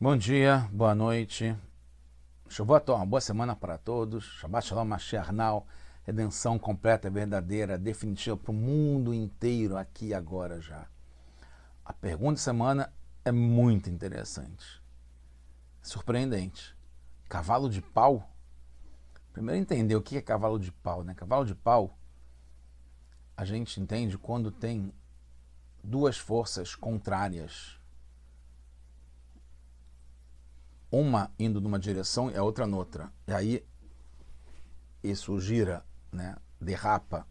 Bom dia, boa noite. Shavuot Tov, uma boa semana para todos. Shabbat Shalom Mashiach Now. Redenção completa, verdadeira, definitiva para o mundo inteiro, aqui e agora já. A pergunta de semana é muito interessante. Surpreendente. Cavalo de pau? Primeiro entender o que é cavalo de pau, né? Cavalo de pau, a gente entende quando tem duas forças contrárias. Uma indo numa direção e a outra noutra. E aí isso gira, né? Derrapa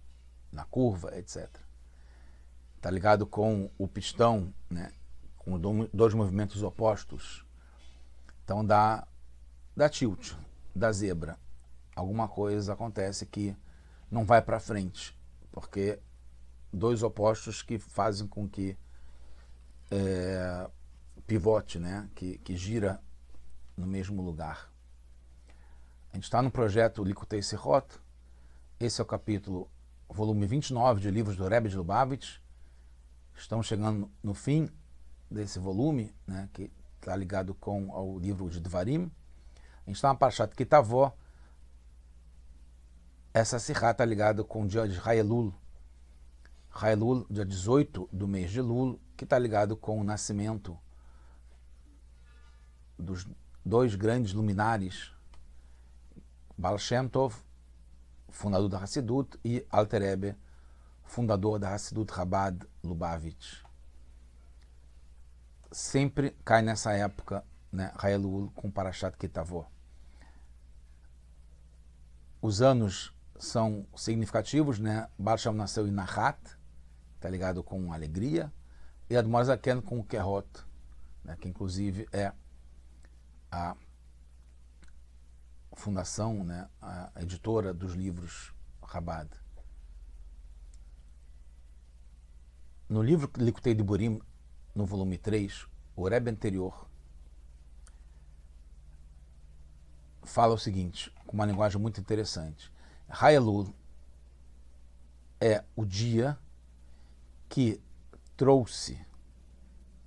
na curva, etc. Tá ligado com o pistão, né? Com dois movimentos opostos. Então dá tilt, dá zebra. Alguma coisa acontece que não vai para frente, porque dois opostos que fazem com que pivote, né? Que gira no mesmo lugar. A gente está no projeto Likutei Sirot. Esse é o capítulo, volume 29 de livros do Rebbe de Lubavitch. Estamos chegando no fim desse volume, né, que está ligado com o livro de Dvarim. A gente está na Parashat Kitavó. Essa Sirá está ligada com o dia de Hayelul. Hayelul, dia 18 do mês de Lul, que está ligado com o nascimento dos dois grandes luminares, Baal Shem Tov, fundador da Hassidut, e Alter Rebbe, fundador da Hassidut Chabad Lubavitch. Sempre cai nessa época, né, Hayelul com Parashat Kitavó. Os anos são significativos, né? Baal Shem nasceu em Nahat, tá ligado com alegria, e Admor Zaken com o Kerot, né, que inclusive é a fundação, né, a editora dos livros Chabad. No livro Likutei Diburim, no volume 3, o Rebbe anterior fala o seguinte, com uma linguagem muito interessante. Hayelul é o dia que trouxe,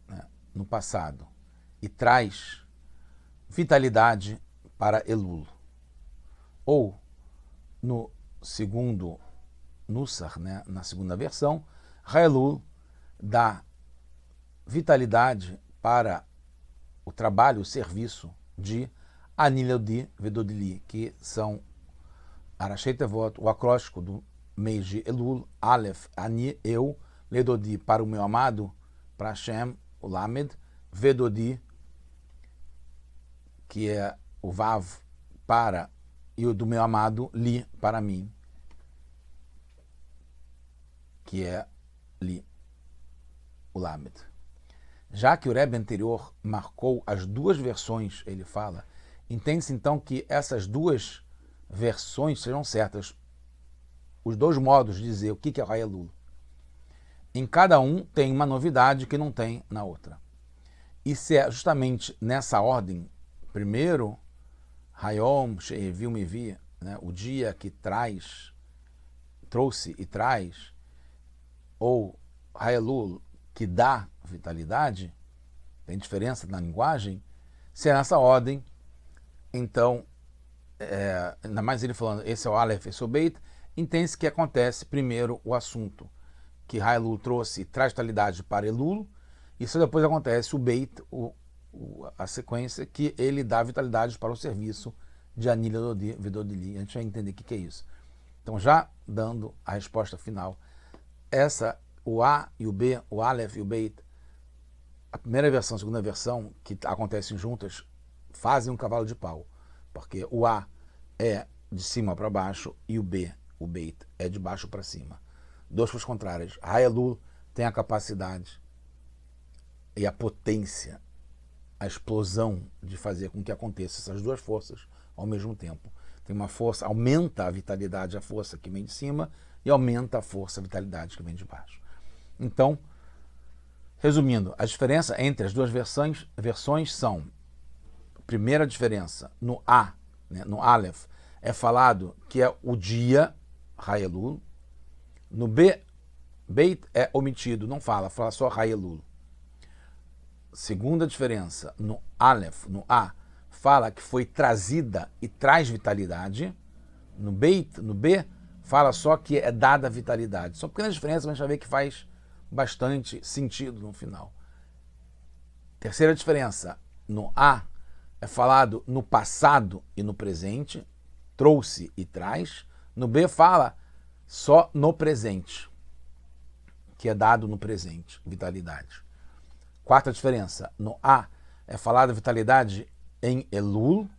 né, no passado e traz vitalidade para Elul. Ou, no segundo Nussar, né, na segunda versão, Hayelul dá vitalidade para o trabalho, o serviço de Ani Leodi Vedodili, que são Arashei Tevot, o acróstico do mês de Elul, Aleph, Ani, eu, Ledodi, para o meu amado, para Hashem, o Lamed, Vedodi, que é o Vav, para, e o do meu amado, Li, para mim, que é Li, o Lamed. Já que o Rebbe anterior marcou as duas versões, ele fala, entende-se então que essas duas versões serão certas, os dois modos de dizer o que é Hayelul. Em cada um tem uma novidade que não tem na outra. E se é justamente nessa ordem, primeiro, Hayom, She'eviu Mevi, né, o dia que trouxe e traz, ou Hayelul, que dá vitalidade, tem diferença na linguagem, se é nessa ordem, então, ainda mais ele falando, esse é o Aleph, esse é o Beit, entende-se que acontece primeiro o assunto, que Hayelul trouxe e traz vitalidade para Elul, e só depois acontece o Beit, a sequência, que ele dá vitalidade para o serviço de Ani Leodi Vedodili. A gente vai entender o que é isso. Então, já dando a resposta final, o A e o B, o Aleph e o Beit, a primeira versão, a segunda versão, que acontecem juntas, fazem um cavalo de pau. Porque o A é de cima para baixo e o B, o Beit, é de baixo para cima. Duas forças contrárias. Hayelul tem a capacidade e a potência, a explosão de fazer com que aconteça essas duas forças ao mesmo tempo. Tem uma força, aumenta a vitalidade, a força que vem de cima, e aumenta a força, a vitalidade que vem de baixo. Então, resumindo, a diferença entre as duas versões são, primeira diferença, no A, né, no Aleph, é falado que é o dia, Hayelul. No B, Beit é omitido, não fala só Hayelul. segunda diferença, no Aleph, no A, fala que foi trazida e traz vitalidade. No B, fala só que é dada vitalidade. São pequenas diferenças, mas a gente vai ver que faz bastante sentido no final. Terceira diferença, no A, é falado no passado e no presente, trouxe e traz. No B fala só no presente, que é dado no presente, vitalidade. Quarta diferença, no A é falado vitalidade em Elul,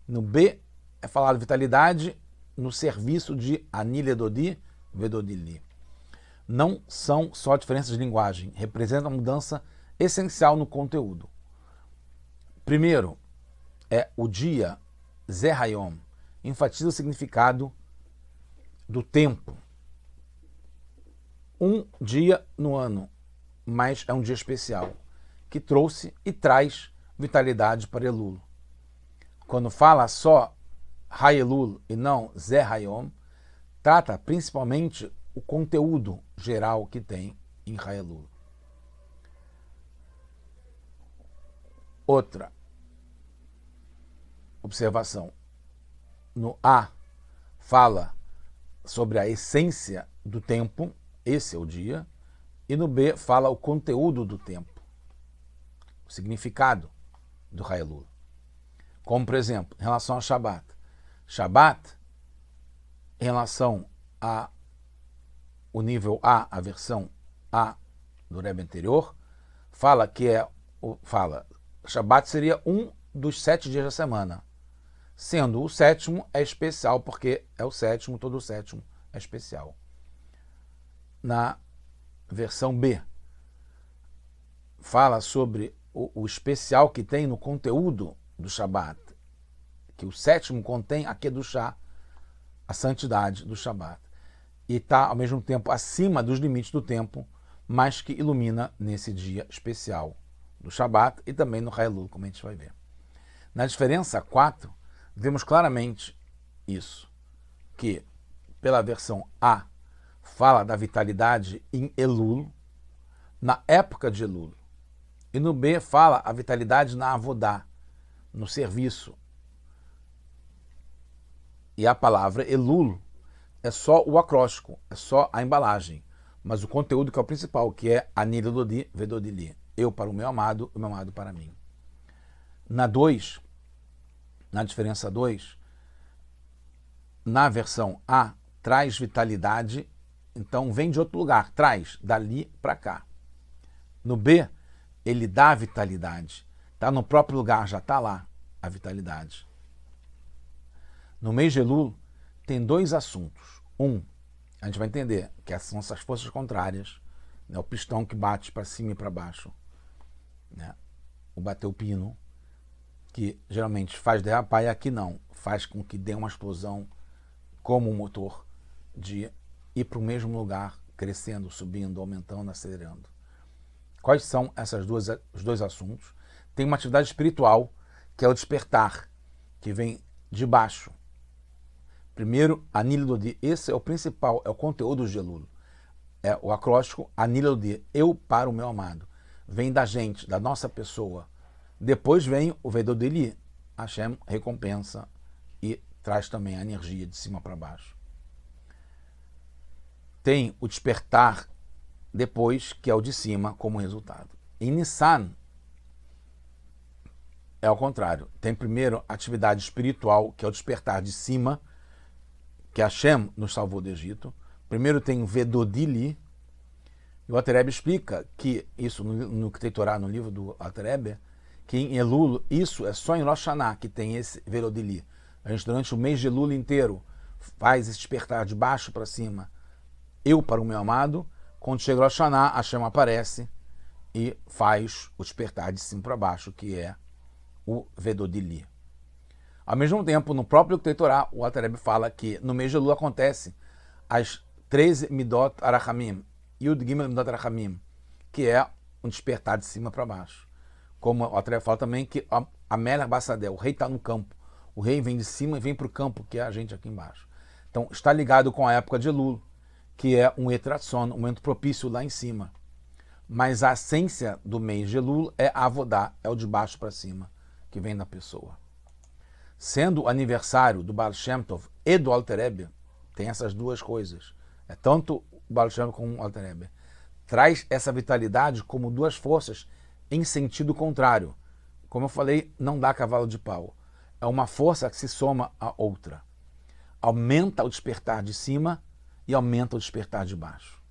no B é falado vitalidade no serviço de Ani Ledodi Vedodili. Não são só diferenças de linguagem, representam uma mudança essencial no conteúdo. Primeiro, é o dia Zehayom, enfatiza o significado do tempo. Um dia no ano, mas é um dia especial, que trouxe e traz vitalidade para Elul. Quando fala só Hayelul e não Zehayom, trata principalmente o conteúdo geral que tem em Hayelul. Outra observação. No A, fala sobre a essência do tempo, esse é o dia, e no B, fala o conteúdo do tempo, o significado do Hayelul. Como, por exemplo, em relação ao Shabat. Shabat, em relação ao nível A, a versão A do Rebbe anterior, fala que Shabat seria um dos 7 dias da semana, sendo o sétimo é especial, porque é o sétimo, todo o sétimo é especial. Na versão B, fala sobre o especial que tem no conteúdo do Shabat, que o sétimo contém a Kedushá, a santidade do Shabat, e está ao mesmo tempo acima dos limites do tempo, mas que ilumina nesse dia especial do Shabat e também no Hayelul, como a gente vai ver. Na diferença 4, vemos claramente isso, que pela versão A fala da vitalidade em Elul, na época de Elul, e no B fala a vitalidade na Avodá, no serviço. E a palavra Elul é só o acróstico, é só a embalagem, mas o conteúdo que é o principal, que é Ani Ledodi Vedodili, eu para o meu amado para mim. Na 2, na diferença 2, na versão A, traz vitalidade, então vem de outro lugar, traz dali para cá. No B, ele dá vitalidade, está no próprio lugar, já está lá a vitalidade. No mês de Elul, tem 2 assuntos. A gente vai entender que são essas forças contrárias, né, o pistão que bate para cima e para baixo, né, o bater o pino, que geralmente faz derrapar, e aqui não, faz com que dê uma explosão como um motor de ir para o mesmo lugar, crescendo, subindo, aumentando, acelerando. Quais são os 2 assuntos? Tem uma atividade espiritual, que é o despertar, que vem de baixo. Primeiro, Ani Ledodi, esse é o principal, é o conteúdo de Elul. É o acróstico Ani Ledodi, eu para o meu amado. Vem da gente, da nossa pessoa. Depois vem o Vedodili, Hashem recompensa e traz também a energia de cima para baixo. Tem o despertar depois, que é o de cima, como resultado. Em Nissan, é ao contrário. Tem primeiro a atividade espiritual, que é o despertar de cima, que Hashem nos salvou do Egito. Primeiro tem o Vedodili, e o Alter Rebbe explica que isso no Ketei-Torá, no livro do Alter Rebbe, que em Elul, isso é só em Rosh Hashanah que tem esse Vedodili. A gente durante o mês de Elul inteiro faz esse despertar de baixo para cima, eu para o meu amado. Quando chega Rosh Hashanah, Hashem aparece e faz o despertar de cima para baixo, que é o Vedodili. Ao mesmo tempo, no próprio Ketei-Torá, o Alter Rebbe fala que no mês de Elul acontece as 13 Midot Arachamim, Yud Gimel Midot Arachamim, que é um despertar de cima para baixo. Como o Alter Rebbe fala também que a Melech Bassadel, o rei está no campo, o rei vem de cima e vem para o campo, que é a gente aqui embaixo. Então está ligado com a época de Elul, que é um Etratson, um momento propício lá em cima. mas a essência do mês de Elul é Avodá, é o de baixo para cima, que vem da pessoa. Sendo o aniversário do Baal Shem Tov e do Alter Rebbe, tem essas duas coisas. É tanto o Baal Shem Tov como o Alter Rebbe. Traz essa vitalidade como duas forças em sentido contrário. Como eu falei, não dá cavalo de pau. É uma força que se soma à outra. Aumenta o despertar de cima e aumenta o despertar de baixo.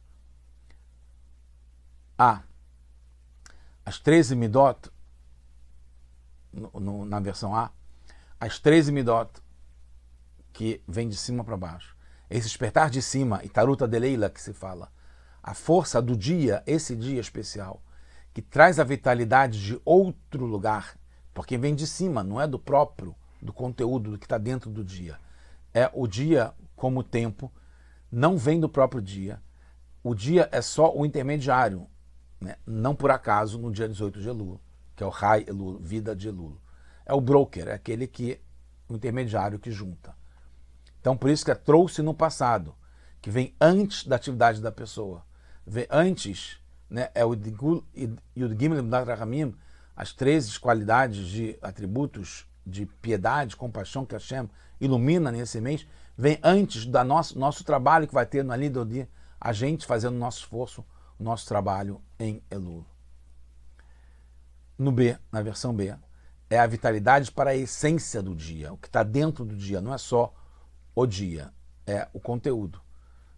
As 13 midot, na versão A, as 13 midot que vem de cima para baixo. Esse despertar de cima, e taruta de Leila que se fala, a força do dia, esse dia especial, que traz a vitalidade de outro lugar, porque vem de cima, não é do próprio, do conteúdo do que está dentro do dia. É o dia como tempo, não vem do próprio dia. O dia é só o intermediário, né? Não por acaso no dia 18 de Elul, que é o Rai Elul, vida de Elul. É o broker, é aquele que, o intermediário que junta. Então por isso que trouxe no passado, que vem antes da atividade da pessoa. Vem antes, né? É o Yud Gimel B'nat Rahamim, as 13 qualidades de atributos de piedade, compaixão que Hashem ilumina nesse mês, vem antes do nosso trabalho que vai ter no Alid Odi, a gente fazendo o nosso esforço, o nosso trabalho em Elul. No B, na versão B, é a vitalidade para a essência do dia, o que está dentro do dia, não é só o dia, é o conteúdo.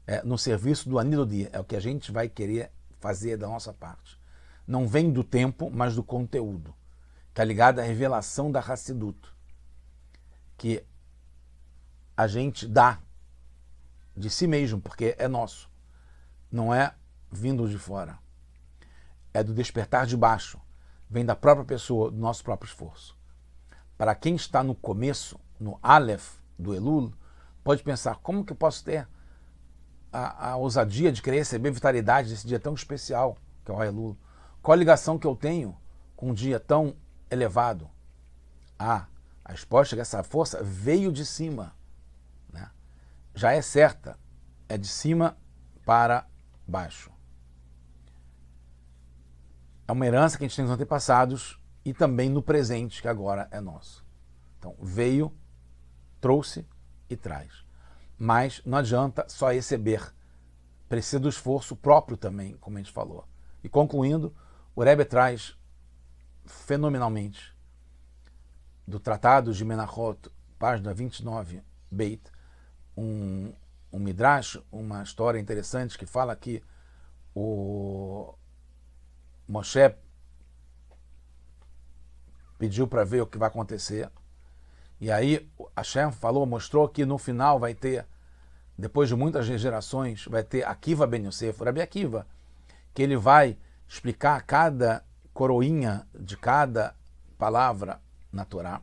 É no serviço do Anid Odi, é o que a gente vai querer fazer da nossa parte. Não vem do tempo, mas do conteúdo. Está ligado à revelação da Hassidut, que a gente dá de si mesmo, porque é nosso. Não é vindo de fora. É do despertar de baixo. Vem da própria pessoa, do nosso próprio esforço. Para quem está no começo, no Aleph do Elul, pode pensar, como que eu posso ter a ousadia de querer receber vitalidade desse dia tão especial, que é o Elul? Qual a ligação que eu tenho com um dia tão elevado? A resposta é que essa força veio de cima, né? Já é certa, é de cima para baixo. É uma herança que a gente tem nos antepassados e também no presente, que agora é nosso. Então, veio, trouxe e traz. Mas não adianta só receber, precisa do esforço próprio também, como a gente falou. E concluindo, o Rebbe traz fenomenalmente do Tratado de Menachot, página 29, Beit, um midrash, uma história interessante que fala que o Moshe pediu para ver o que vai acontecer. E aí Hashem mostrou que no final vai ter, depois de muitas gerações, vai ter Akiva Ben Yosef, Rabi Akiva, que ele vai explicar cada coroinha de cada palavra na Torá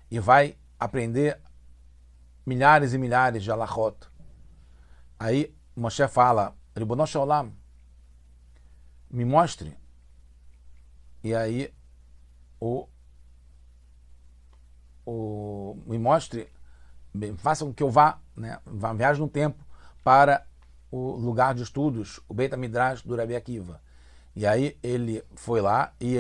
e vai aprender milhares e milhares de alachot. Aí Moshe fala, Ribono Shel Olam, me mostre. E aí me mostre, faça com que eu vá, né, viaje no tempo para o lugar de estudos, o Beit HaMidrash do Rabi Akiva. E aí ele foi lá e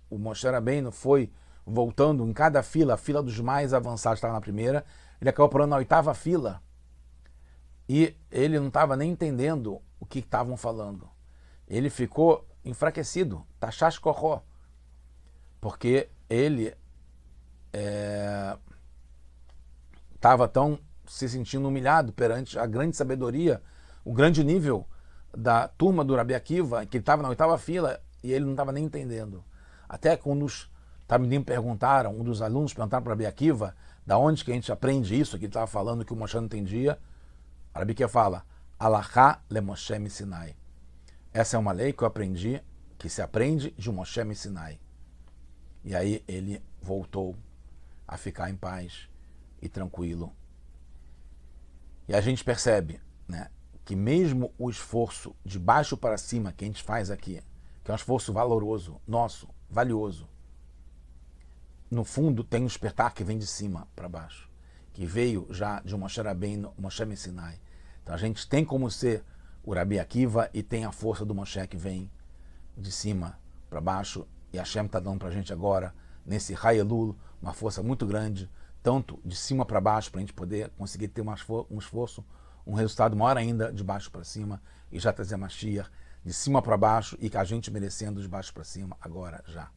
o Moshe Rabbeinu foi voltando em cada fila, a fila dos mais avançados estava na primeira, ele acabou parando na 8ª fila e ele não estava nem entendendo o que estavam falando. Ele ficou enfraquecido, tachash koró, porque ele estava tão se sentindo humilhado perante a grande sabedoria, o grande nível da turma do Rabi Akiva, que ele estava na 8ª fila e ele não estava nem entendendo. Até quando os Talmidim perguntaram, um dos alunos perguntaram para Rabi Akiva, da onde que a gente aprende isso, que ele estava falando que o Moshe não entendia, a Rabi Akiva fala, Alachá le Moshe Sinai. Essa é uma lei que eu aprendi, que se aprende de Moshe Sinai. E aí ele voltou a ficar em paz e tranquilo. E a gente percebe, né, que mesmo o esforço de baixo para cima que a gente faz aqui, que é um esforço valoroso, nosso, valioso, no fundo tem um despertar que vem de cima para baixo, que veio já de Moshe Rabbeinu, Moshe Sinai. Então a gente tem como ser o Rabi Akiva e tem a força do Moshe que vem de cima para baixo, e Hashem está dando para a gente agora, nesse Hayelul, uma força muito grande, tanto de cima para baixo, para a gente poder conseguir ter um esforço, um resultado maior ainda de baixo para cima, e já trazer Mashiach de cima para baixo, e que a gente merecendo de baixo para cima agora já.